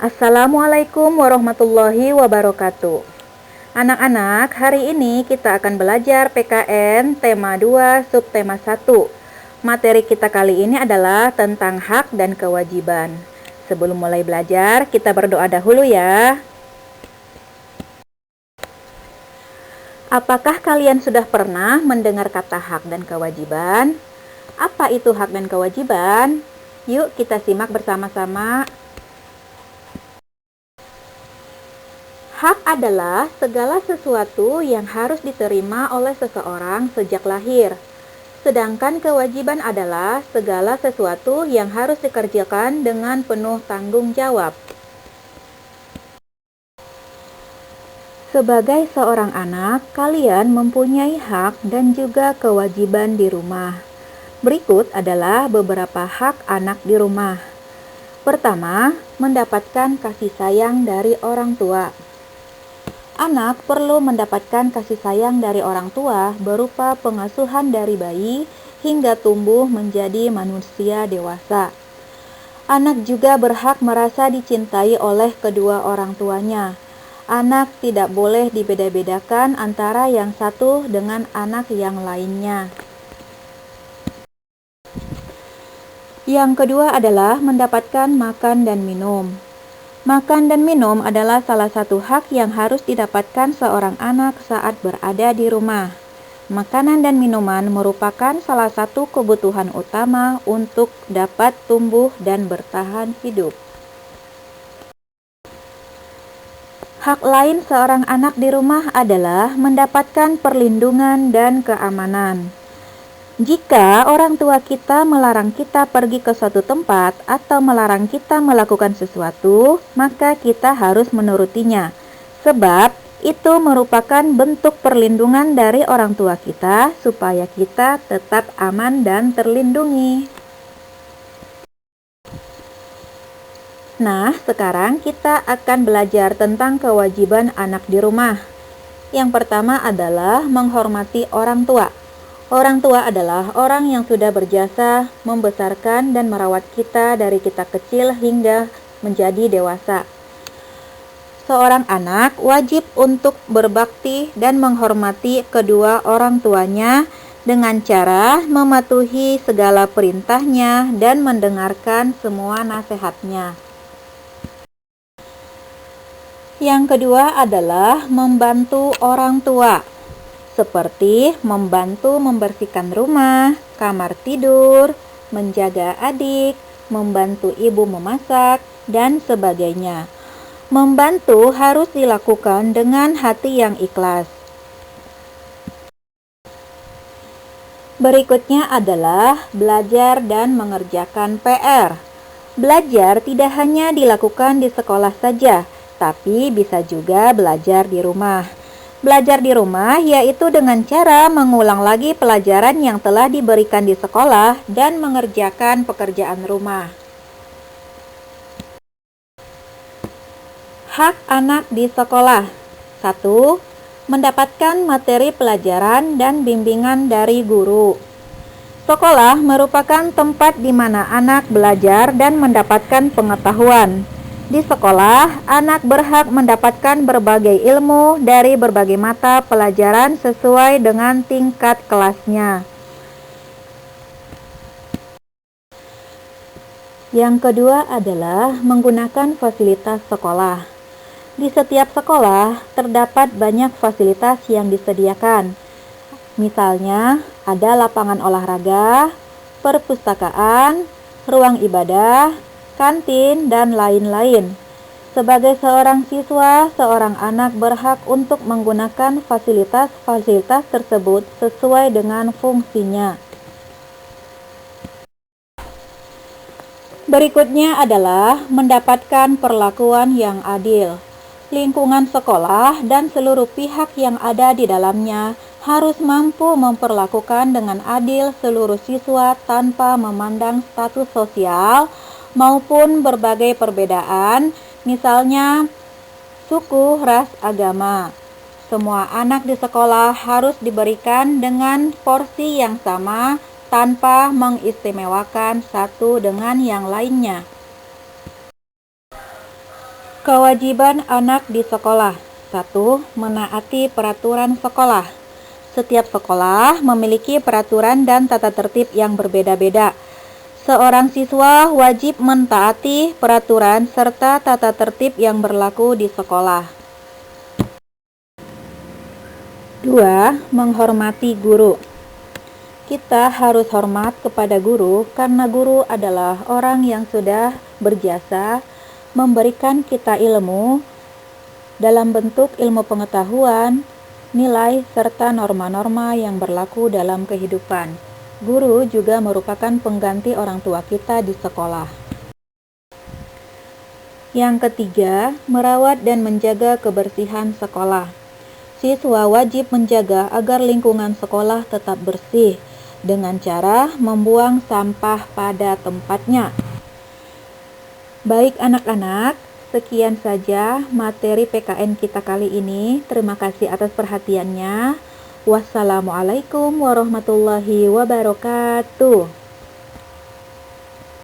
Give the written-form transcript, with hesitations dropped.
Assalamualaikum warahmatullahi wabarakatuh. Anak-anak, hari ini kita akan belajar PKN tema 2 subtema 1. Materi kita kali ini adalah tentang hak dan kewajiban. Sebelum mulai belajar, kita berdoa dahulu ya. Apakah kalian sudah pernah mendengar kata hak dan kewajiban? Apa itu hak dan kewajiban? Yuk kita simak bersama-sama. Hak adalah segala sesuatu yang harus diterima oleh seseorang sejak lahir. Sedangkan kewajiban adalah segala sesuatu yang harus dikerjakan dengan penuh tanggung jawab. Sebagai seorang anak, kalian mempunyai hak dan juga kewajiban di rumah. Berikut adalah beberapa hak anak di rumah. Pertama, mendapatkan kasih sayang dari orang tua. Anak perlu mendapatkan kasih sayang dari orang tua berupa pengasuhan dari bayi hingga tumbuh menjadi manusia dewasa. Anak juga berhak merasa dicintai oleh kedua orang tuanya. Anak tidak boleh dibeda-bedakan antara yang satu dengan anak yang lainnya. Yang kedua adalah mendapatkan makan dan minum. Makan dan minum adalah salah satu hak yang harus didapatkan seorang anak saat berada di rumah. Makanan dan minuman merupakan salah satu kebutuhan utama untuk dapat tumbuh dan bertahan hidup. Hak lain seorang anak di rumah adalah mendapatkan perlindungan dan keamanan. Jika orang tua kita melarang kita pergi ke suatu tempat atau melarang kita melakukan sesuatu, maka kita harus menurutinya. Sebab itu merupakan bentuk perlindungan dari orang tua kita supaya kita tetap aman dan terlindungi. Nah, sekarang kita akan belajar tentang kewajiban anak di rumah. Yang pertama adalah menghormati orang tua. Orang tua adalah orang yang sudah berjasa membesarkan dan merawat kita dari kita kecil hingga menjadi dewasa. Seorang anak wajib untuk berbakti dan menghormati kedua orang tuanya dengan cara mematuhi segala perintahnya dan mendengarkan semua nasihatnya. Yang kedua adalah membantu orang tua, seperti membantu membersihkan rumah, kamar tidur, menjaga adik, membantu ibu memasak, dan sebagainya. Membantu harus dilakukan dengan hati yang ikhlas. Berikutnya adalah belajar dan mengerjakan PR. Belajar tidak hanya dilakukan di sekolah saja, tapi bisa juga belajar di rumah. Belajar di rumah yaitu dengan cara mengulang lagi pelajaran yang telah diberikan di sekolah dan mengerjakan pekerjaan rumah. Hak anak di sekolah. 1. Mendapatkan materi pelajaran dan bimbingan dari guru. Sekolah merupakan tempat di mana anak belajar dan mendapatkan pengetahuan. Di sekolah, anak berhak mendapatkan berbagai ilmu dari berbagai mata pelajaran sesuai dengan tingkat kelasnya. Yang kedua adalah menggunakan fasilitas sekolah. Di setiap sekolah, terdapat banyak fasilitas yang disediakan. Misalnya, ada lapangan olahraga, perpustakaan, ruang ibadah, kantin, dan lain-lain. Sebagai seorang siswa, seorang anak berhak untuk menggunakan fasilitas-fasilitas tersebut sesuai dengan fungsinya. Berikutnya adalah mendapatkan perlakuan yang adil. Lingkungan sekolah dan seluruh pihak yang ada di dalamnya harus mampu memperlakukan dengan adil seluruh siswa tanpa memandang status sosial maupun berbagai perbedaan, misalnya suku, ras, agama. Semua anak di sekolah harus diberikan dengan porsi yang sama tanpa mengistimewakan satu dengan yang lainnya. Kewajiban anak di sekolah. 1. Menaati peraturan sekolah. Setiap sekolah memiliki peraturan dan tata tertib yang berbeda-beda. Seorang siswa wajib mentaati peraturan serta tata tertib yang berlaku di sekolah. 2. Menghormati guru. Kita harus hormat kepada guru karena guru adalah orang yang sudah berjasa memberikan kita ilmu dalam bentuk ilmu pengetahuan, nilai, serta norma-norma yang berlaku dalam kehidupan. Guru juga merupakan pengganti orang tua kita di sekolah. Yang ketiga, merawat dan menjaga kebersihan sekolah. Siswa wajib menjaga agar lingkungan sekolah tetap bersih dengan cara membuang sampah pada tempatnya. Baik anak-anak, sekian saja materi PKN kita kali ini. Terima kasih atas perhatiannya. Wassalamualaikum warahmatullahi wabarakatuh.